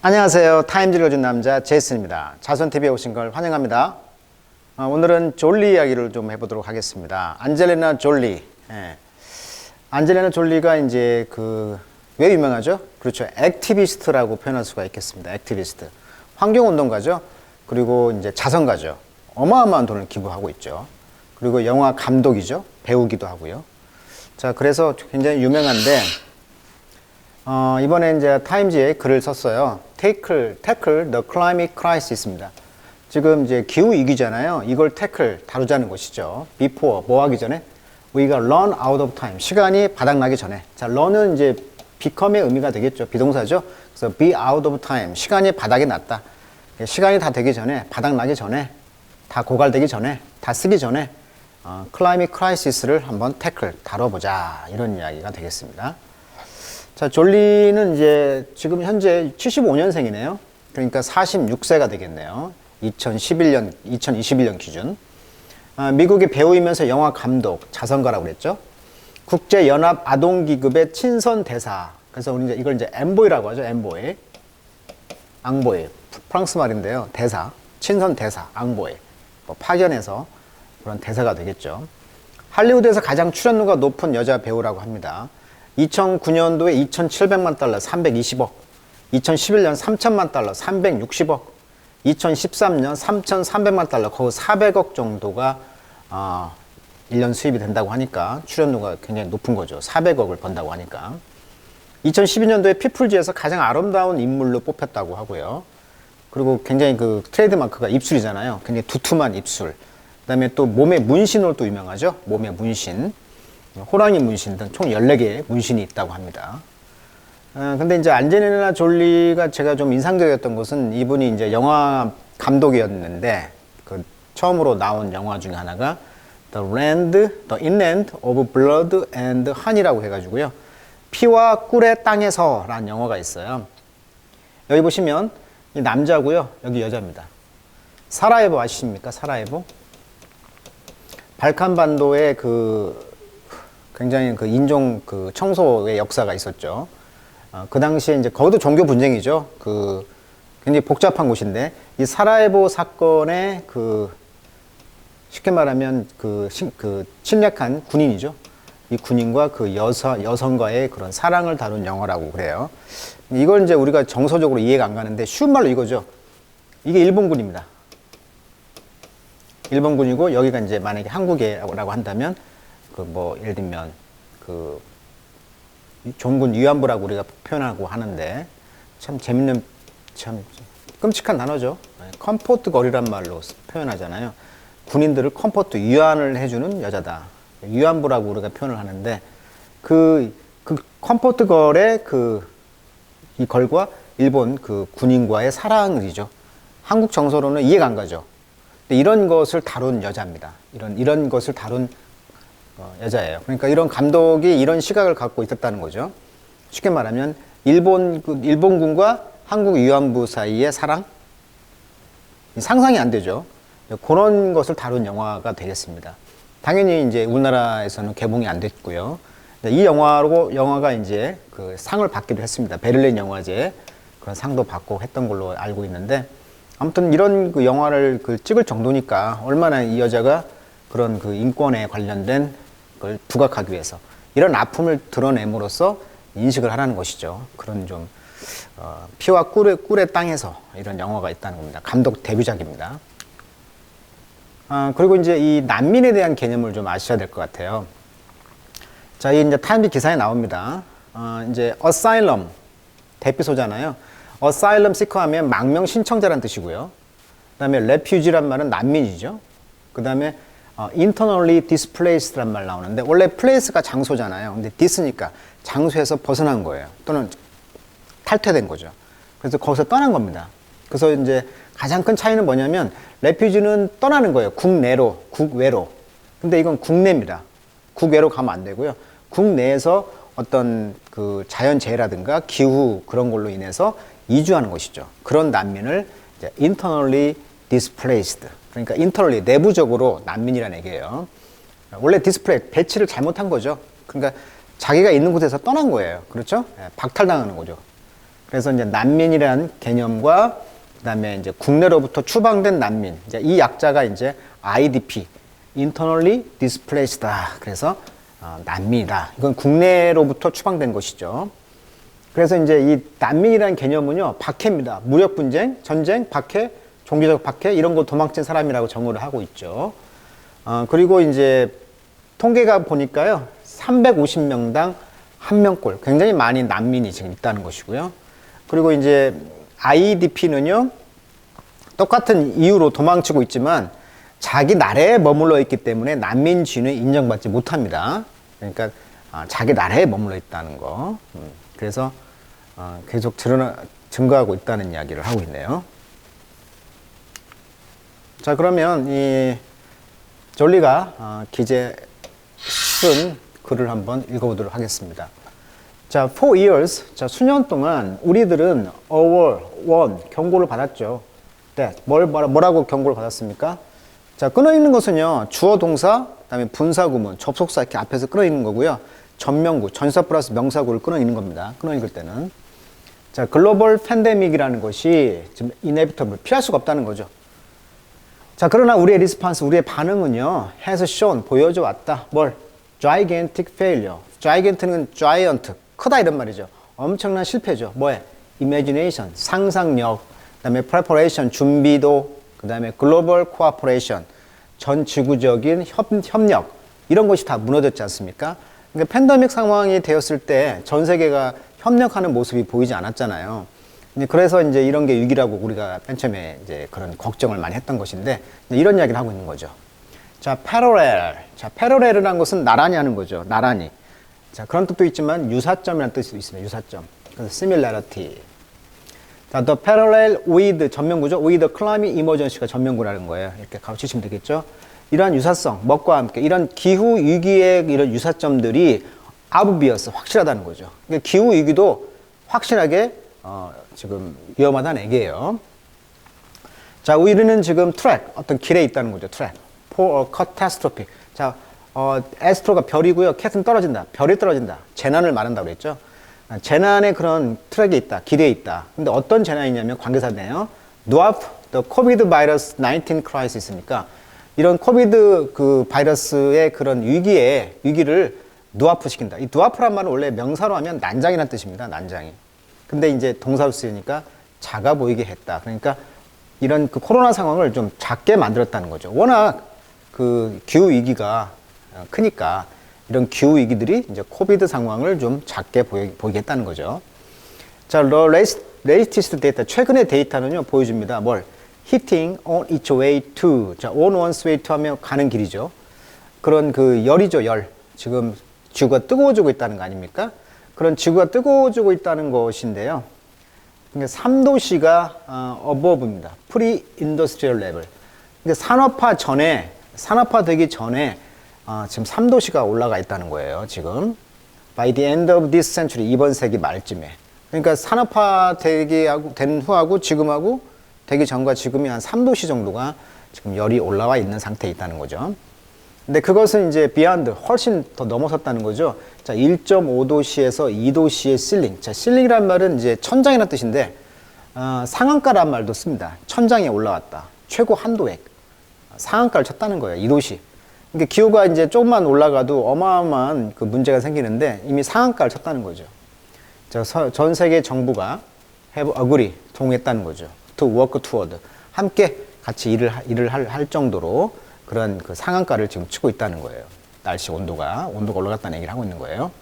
안녕하세요. 타임즈 읽어준 남자 제이슨입니다. 자손TV에 오신 걸 환영합니다. 오늘은 졸리 이야기를 좀 해보도록 하겠습니다. 안젤리나 졸리. 안젤리나 졸리가 이제 왜 유명하죠? 그렇죠. 액티비스트라고 표현할 수가 있겠습니다. 액티비스트. 환경운동가죠. 그리고 이제 자선가죠. 어마어마한 돈을 기부하고 있죠. 그리고 영화 감독이죠. 배우기도 하고요. 자, 그래서 굉장히 유명한데, 이번에 이제 타임즈에 글을 썼어요. tackle the climate crisis입니다. 지금 이제 기후 위기잖아요. 이걸 다루자는 것이죠. before, 뭐 하기 전에? 우리가 run out of time. 시간이 바닥나기 전에. 자, run은 이제 become의 의미가 되겠죠. 비동사죠. 그래서 be out of time. 시간이 바닥에 났다. 시간이 다 되기 전에, 바닥나기 전에, 다 고갈되기 전에, 다 쓰기 전에, climate crisis를 한번 다뤄보자. 이런 이야기가 되겠습니다. 자, 졸리는 이제 지금 현재 75년생이네요. 그러니까 46세가 되겠네요. 2021년 기준. 미국의 배우이면서 영화 감독, 자선가라고 그랬죠. 국제연합 아동기금의 친선 대사. 그래서 우리 이걸 이제 엠보이라고 하죠. 엠보이. 앙보이. 프랑스 말인데요. 대사. 친선 대사. 앙보이. 파견해서 그런 대사가 되겠죠. 할리우드에서 가장 출연료가 높은 여자 배우라고 합니다. 2009년도에 2,700만 달러, 320억. 2011년 3,000만 달러, 360억. 2013년 3,300만 달러, 거의 400억 정도가 1년 수입이 된다고 하니까 출연료가 굉장히 높은 거죠. 400억을 번다고 하니까. 2012년도에 피플지에서 가장 아름다운 인물로 뽑혔다고 하고요. 그리고 굉장히 트레이드마크가 입술이잖아요. 굉장히 두툼한 입술. 그 다음에 또 몸에 문신으로 또 유명하죠. 몸에 문신. 호랑이 문신 등 총 14개의 문신이 있다고 합니다. 근데 이제 안젤리나 졸리가 제가 좀 인상적이었던 것은 이분이 이제 영화 감독이었는데, 처음으로 나온 영화 중에 하나가 The Inland of Blood and Honey라고 해가지고요. 피와 꿀의 땅에서 라는 영화가 있어요. 여기 보시면 이 남자고요. 여기 여자입니다. 사라예보 아십니까? 사라예보? 발칸반도의 굉장히 인종 청소의 역사가 있었죠. 그 당시에 이제 거기도 종교 분쟁이죠. 굉장히 복잡한 곳인데 이 사라예보 사건의 쉽게 말하면 침략한 군인이죠. 이 군인과 여성과의 그런 사랑을 다룬 영화라고 그래요. 이걸 이제 우리가 정서적으로 이해가 안 가는데 쉬운 말로 이거죠. 이게 일본군입니다. 일본군이고 여기가 이제 만약에 한국이라고 한다면 예를 들면 종군 위안부라고 우리가 표현하고 하는데 참 재밌는 참 끔찍한 단어죠. 컴포트 걸이란 말로 표현하잖아요. 군인들을 컴포트 위안을 해주는 여자다. 위안부라고 우리가 표현을 하는데 컴포트 걸의 이 걸과 일본 군인과의 사랑이죠. 한국 정서로는 이해가 안 가죠. 근데 이런 것을 다룬 여자입니다. 이런 것을 다룬 여자예요. 그러니까 이런 감독이 이런 시각을 갖고 있었다는 거죠. 쉽게 말하면 일본군과 한국 위안부 사이의 사랑? 상상이 안 되죠. 그런 것을 다룬 영화가 되겠습니다. 당연히 이제 우리나라에서는 개봉이 안 됐고요. 이 영화가 이제 상을 받기도 했습니다. 베를린 영화제 그런 상도 받고 했던 걸로 알고 있는데, 아무튼 이런 영화를 찍을 정도니까 얼마나 이 여자가 그런 인권에 관련된 걸 부각하기 위해서 이런 아픔을 드러냄으로써 인식을 하라는 것이죠. 그런 좀 피와 꿀의 땅에서 이런 영화가 있다는 겁니다. 감독 데뷔작입니다. 그리고 이제 이 난민에 대한 개념을 좀 아셔야 될 것 같아요. 자, 이 이제 타임즈 기사에 나옵니다. 이제 asylum 대피소잖아요. asylum seeker 하면 망명 신청자란 뜻이고요. 그다음에 refugee란 말은 난민이죠. 그다음에 internally displaced란 말 나오는데, 원래 place가 장소잖아요. 근데 dis니까 장소에서 벗어난 거예요. 또는 탈퇴된 거죠. 그래서 거기서 떠난 겁니다. 그래서 이제 가장 큰 차이는 뭐냐면 refugee는 떠나는 거예요. 국외로. 근데 이건 국내입니다. 국외로 가면 안 되고요. 국내에서 어떤 자연재해라든가 기후 그런 걸로 인해서 이주하는 것이죠. 그런 난민을 이제 internally displaced. 그러니까 internally 내부적으로 난민이라는 얘기예요. 원래 displaced 배치를 잘못한 거죠. 그러니까 자기가 있는 곳에서 떠난 거예요. 그렇죠? 박탈당하는 거죠. 그래서 이제 난민이라는 개념과 그다음에 이제 국내로부터 추방된 난민, 이제 이 약자가 이제 IDP, Internally Displaced다. 그래서 난민이다. 이건 국내로부터 추방된 것이죠. 그래서 이제 이 난민이라는 개념은요, 박해입니다. 무력 분쟁, 전쟁, 박해, 종교적 박해 이런 거 도망친 사람이라고 정의를 하고 있죠. 그리고 이제 통계가 보니까요, 350명당 1명꼴, 굉장히 많이 난민이 지금 있다는 것이고요. 그리고 이제 IDP는요, 똑같은 이유로 도망치고 있지만 자기 나라에 머물러 있기 때문에 난민 지위는 인정받지 못합니다. 그러니까 자기 나라에 머물러 있다는 거. 그래서 계속 증가하고 있다는 이야기를 하고 있네요. 자, 그러면 이 졸리가 기재 쓴 글을 한번 읽어보도록 하겠습니다. 자, 4 years, 자, 수년 동안 우리들은 경고를 받았죠. 네, 뭐라고 경고를 받았습니까? 자, 끊어있는 것은요, 주어 동사, 그다음에 분사 구문, 접속사 이렇게 앞에서 끊어있는 거고요. 전명구, 전사 플러스 명사구를 끊어있는 겁니다. 끊어있을 때는. 자, 글로벌 팬데믹이라는 것이 지금 inevitable, 피할 수가 없다는 거죠. 자, 그러나 우리의 리스판스, 우리의 반응은요, has shown, 보여줘 왔다. 뭘? gigantic failure. gigant는 giant, 크다 이런 말이죠. 엄청난 실패죠. 뭐에? imagination, 상상력, 그 다음에 preparation, 준비도, 그 다음에 global cooperation, 전 지구적인 협력, 이런 것이 다 무너졌지 않습니까? 그러니까 팬데믹 상황이 되었을 때 전 세계가 협력하는 모습이 보이지 않았잖아요. 그래서 이제 이런 게 위기라고 우리가 맨 처음에 이제 그런 걱정을 많이 했던 것인데, 이런 이야기를 하고 있는 거죠. 자, parallel. 자, parallel이라는 것은 나란히 하는 거죠. 나란히. 자, 그런 뜻도 있지만 유사점이라는 뜻도 있습니다. 유사점. 그래서 similarity. 자, the parallel with 전면구죠. with climate emergency가 전면구라는 거예요. 이렇게 가르치시면 되겠죠. 이러한 유사성, 멋과 함께 이런 기후 위기의 이런 유사점들이 obvious, 확실하다는 거죠. 그러니까 기후 위기도 확실하게 지금 위험하다는 얘기예요. 자, 우리는 지금 트랙, 어떤 길에 있다는 거죠. 트랙. for a catastrophe. 자, 에스트로가 별이고요. 캣은 떨어진다. 별이 떨어진다. 재난을 말한다고 그랬죠. 재난의 그런 트랙에 있다. 길에 있다. 근데 어떤 재난이냐면 관계사네요. NOAF, the COVID-19 crisis니까 이런 코비드 그 바이러스의 그런 위기를 누아프 시킨다. 이 누아프란 말은 원래 명사로 하면 난장이라는 뜻입니다. 난장이. 근데 이제 동사로 쓰니까 작아 보이게 했다. 그러니까 이런 그 코로나 상황을 좀 작게 만들었다는 거죠. 워낙 그 기후 위기가 크니까 이런 기후 위기들이 이제 코비드 상황을 좀 작게 보이게 했다는 거죠. 자, latest 데이터, 최근의 데이터는요, 보여줍니다. 뭘? hitting on its way to. 자, on one's way to 하면 가는 길이죠. 그런 그 열이죠, 열. 지금 지구가 뜨거워지고 있다는 거 아닙니까? 그런 지구가 뜨거워지고 있다는 것인데요. 그러니까 3도씨가 above입니다. pre-industrial level. 그러니까 산업화되기 전에 지금 3도씨가 올라가 있다는 거예요, 지금. By the end of this century, 이번 세기 말쯤에. 그러니까 된 후하고 지금하고 되기 전과 지금이 한 3도씨 정도가 지금 열이 올라와 있는 상태에 있다는 거죠. 근데 그것은 이제 beyond, 훨씬 더 넘어섰다는 거죠. 자, 1.5도씨에서 2도씨의 실링. 자, 실링이란 말은 이제 천장이라는 뜻인데, 상한가란 말도 씁니다. 천장에 올라왔다. 최고 한도액. 상한가를 쳤다는 거예요. 2도씨. 그러니까 기후가 이제 조금만 올라가도 어마어마한 그 문제가 생기는데 이미 상한가를 쳤다는 거죠. 전 세계 정부가 have agree, 동의했다는 거죠. to work toward. 함께 같이 일을 할 정도로 그런 그 상한가를 지금 치고 있다는 거예요. 날씨 온도가 올라갔다는 얘기를 하고 있는 거예요.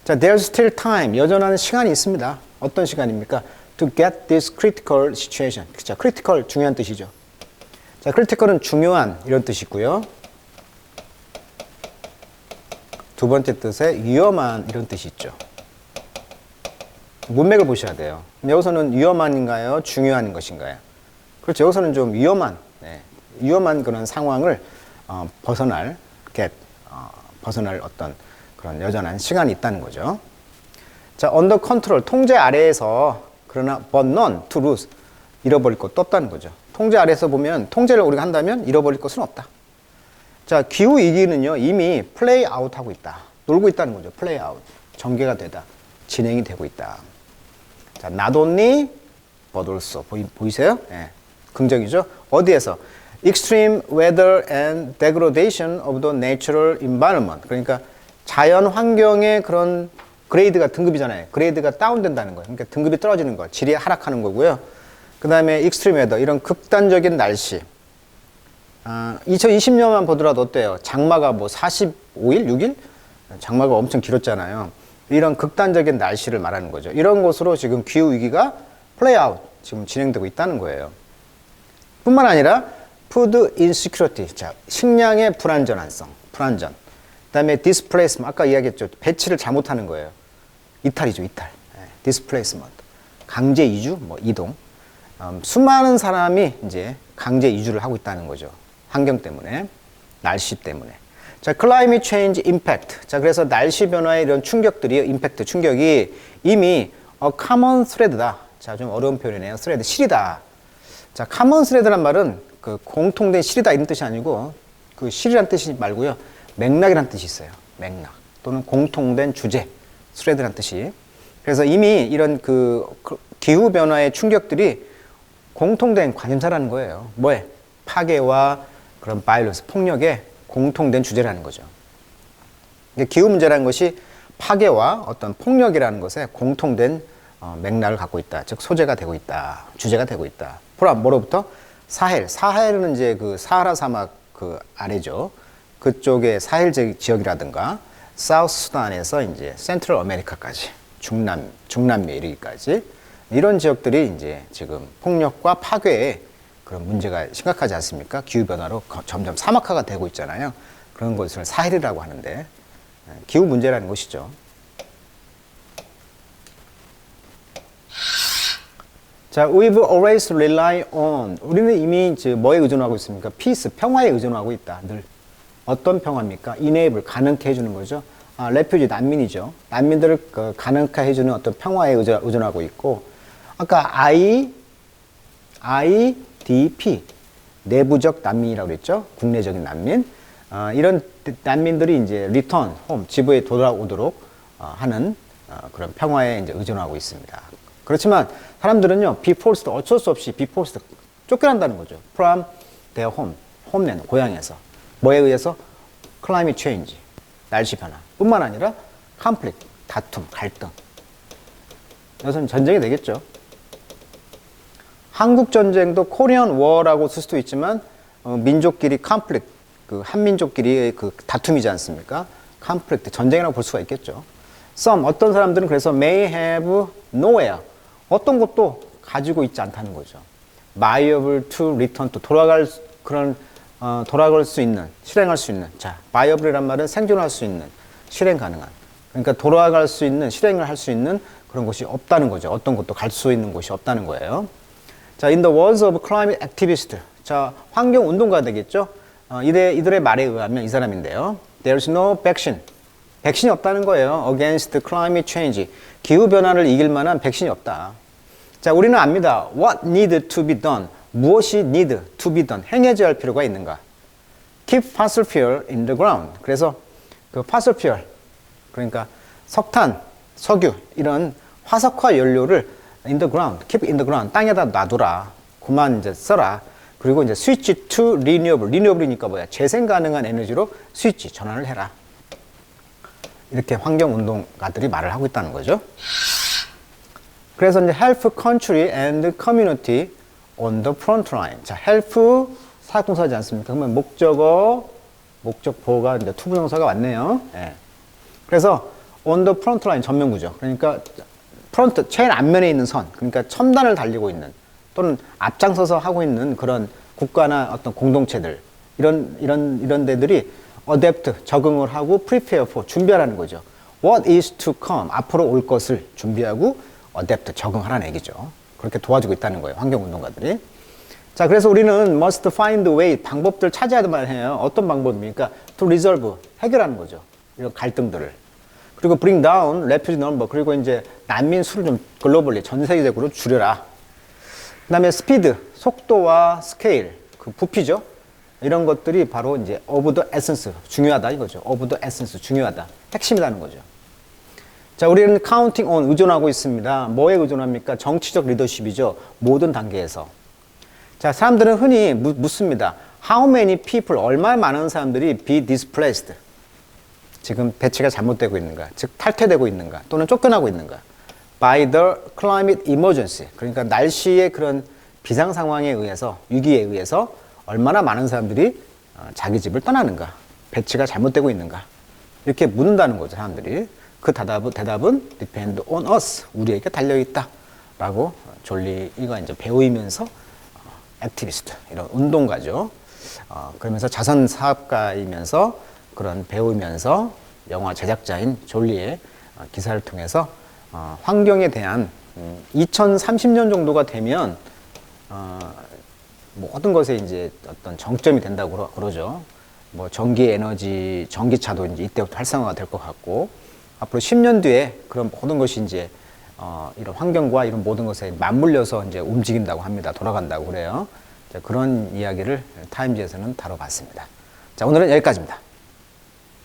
자, there's still time. 여전한 시간이 있습니다. 어떤 시간입니까? To get this critical situation. 자, critical 중요한 뜻이죠. 자, critical은 중요한 이런 뜻이 있고요. 두 번째 뜻에 위험한 이런 뜻이 있죠. 문맥을 보셔야 돼요. 여기서는 위험한인가요? 중요한 것인가요? 그렇죠. 여기서는 좀 위험한 그런 상황을 벗어날 어떤 그런 여전한 시간이 있다는 거죠. 자, under control, 통제 아래에서 그러나 but none to lose, 잃어버릴 것도 없다는 거죠. 통제 아래에서 보면 통제를 우리가 한다면 잃어버릴 것은 없다. 자, 기후 위기는요, 이미 플레이 아웃 하고 있다. 놀고 있다는 거죠. 플레이 아웃. 전개가 되다. 진행이 되고 있다. 자, not only but also. 보이세요? 예. 긍정이죠. 어디에서? extreme weather and degradation of the natural environment. 그러니까 자연 환경의 그런 그레이드가 등급이잖아요. 그레이드가 다운된다는 거예요. 그러니까 등급이 떨어지는 거, 질이 하락하는 거고요. 그 다음에 extreme weather, 이런 극단적인 날씨. 2020년만 보더라도 어때요? 장마가 뭐 45일, 6일? 장마가 엄청 길었잖아요. 이런 극단적인 날씨를 말하는 거죠. 이런 것으로 지금 기후위기가 플레이아웃, 지금 진행되고 있다는 거예요. 뿐만 아니라 food insecurity, 자, 식량의 불안전성, 불안전. 그 다음에 displacement, 아까 이야기했죠. 배치를 잘못하는 거예요. 이탈이죠, 이탈. displacement, 강제 이주, 뭐 이동. 수많은 사람이 이제 강제 이주를 하고 있다는 거죠. 환경 때문에, 날씨 때문에. 자, climate change impact. 자, 그래서 날씨 변화의 이런 충격들이, 임팩트, 충격이 이미 common thread다. 자, 좀 어려운 표현이네요. thread, 실이다. 자, common thread란 말은 그 공통된 실이다 이런 뜻이 아니고 그 실이란 뜻이 말고요. 맥락이란 뜻이 있어요. 맥락. 또는 공통된 주제. thread란 뜻이. 그래서 이미 이런 그 기후 변화의 충격들이 공통된 관심사라는 거예요. 뭐에? 파괴와 그런 바이러스, 폭력의 공통된 주제라는 거죠. 기후 문제라는 것이 파괴와 어떤 폭력이라는 것에 공통된 맥락을 갖고 있다. 즉 소재가 되고 있다. 주제가 되고 있다. 뭐로부터? 사헬. 사헬은 이제 그 사하라 사막 그 아래죠. 그쪽의 사헬 지역이라든가 사우스 수단에서 이제 센트럴 아메리카까지 중남미에 이르기까지 이런 지역들이 이제 지금 폭력과 파괴에 그런 문제가 심각하지 않습니까? 기후변화로 점점 사막화가 되고 있잖아요. 그런 것을 사헬이라고 하는데 기후 문제라는 것이죠. 자, we've always rely on. 우리는 이미 이제 뭐에 의존하고 있습니까? peace, 평화에 의존하고 있다. 늘. 어떤 평화입니까? enable, 가능케 해주는 거죠. refugee, 난민이죠. 난민들을 가능케 해주는 어떤 평화에 의존하고 있고, 아까 IDP, 내부적 난민이라고 그랬죠. 국내적인 난민. 이런 난민들이 이제 return home, 지부에 돌아오도록 하는 그런 평화에 이제 의존하고 있습니다. 그렇지만 사람들은요, be forced, 어쩔 수 없이 be forced, 쫓겨난다는 거죠. from their home, homeland, 고향에서. 뭐에 의해서? climate change, 날씨 변화. 뿐만 아니라 conflict, 다툼, 갈등. 이것은 전쟁이 되겠죠. 한국 전쟁도 코리안 워라고 쓸 수도 있지만 민족끼리 conflict, 그 한민족끼리의 그 다툼이지 않습니까? conflict, 전쟁이라고 볼 수가 있겠죠. Some, 어떤 사람들은 그래서 may have nowhere, 어떤 것도 가지고 있지 않다는 거죠. viable to return to, 돌아갈 수 있는, 실행할 수 있는. 자, viable이란 말은 생존할 수 있는, 실행 가능한. 그러니까 돌아갈 수 있는, 실행을 할 수 있는 그런 곳이 없다는 거죠. 어떤 곳도 갈 수 있는 곳이 없다는 거예요. 자, in the words of climate activist. 자, 환경 운동가 되겠죠. 이들의 말에 의하면 이 사람인데요. There's no vaccine. 백신이 없다는 거예요. Against climate change. 기후 변화를 이길 만한 백신이 없다. 자, 우리는 압니다. What need to be done? 무엇이 need to be done? 행해져야 할 필요가 있는가? Keep fossil fuel in the ground. 그래서 그 fossil fuel, 그러니까 석탄, 석유 이런 화석화 연료를 in the ground, keep in the ground, 땅에다 놔두라. 그만 이제 써라. 그리고 이제 switch to renewable, renewable이니까 뭐야? 재생 가능한 에너지로 스위치, 전환을 해라. 이렇게 환경 운동가들이 말을 하고 있다는 거죠. 그래서 이제 help country and community on the front line. 자, help 사역동사지 않습니까? 그러면 목적보가 이제 투부정사가 왔네요. 예. 그래서 on the front line 전면구죠. 그러니까 프론트, 제일 앞면에 있는 선, 그러니까 첨단을 달리고 있는 또는 앞장서서 하고 있는 그런 국가나 어떤 공동체들 이런 데들이 adapt, 적응을 하고 prepare for, 준비하라는 거죠. What is to come, 앞으로 올 것을 준비하고 adapt, 적응하라는 얘기죠. 그렇게 도와주고 있다는 거예요, 환경운동가들이. 자, 그래서 우리는 must find a way, 방법들 찾아야만 해요. 어떤 방법입니까? to resolve, 해결하는 거죠. 이런 갈등들을. 그리고 bring down refugee number, 그리고 이제 난민 수를 좀 글로벌리, 전 세계적으로 줄여라. 그 다음에 speed, 속도와 scale, 그 부피죠. 이런 것들이 바로 이제 of the essence, 중요하다 이거죠. of the essence, 중요하다. 핵심이라는 거죠. 자, 우리는 counting on 의존하고 있습니다. 뭐에 의존합니까? 정치적 리더십이죠. 모든 단계에서. 자, 사람들은 흔히 묻습니다. How many people, 얼마나 많은 사람들이 be displaced? 지금 배치가 잘못되고 있는가? 즉, 탈퇴되고 있는가? 또는 쫓겨나고 있는가? By the climate emergency. 그러니까 날씨의 그런 비상 상황에 의해서, 위기에 의해서 얼마나 많은 사람들이 자기 집을 떠나는가? 배치가 잘못되고 있는가? 이렇게 묻는다는 거죠, 사람들이. 그 대답은 depend on us. 우리에게 달려있다. 라고 졸리가 이제 배우이면서 액티비스트, 이런 운동가죠. 그러면서 자선 사업가이면서 그런 배우면서 영화 제작자인 졸리의 기사를 통해서 환경에 대한 2030년 정도가 되면 모든 것에 이제 어떤 정점이 된다고 그러죠. 뭐 전기 에너지, 전기차도 이제 이때부터 활성화가 될 것 같고 앞으로 10년 뒤에 그런 모든 것이 이제 이런 환경과 이런 모든 것에 맞물려서 이제 움직인다고 합니다. 돌아간다고 그래요. 자, 그런 이야기를 타임지에서는 다뤄봤습니다. 자, 오늘은 여기까지입니다.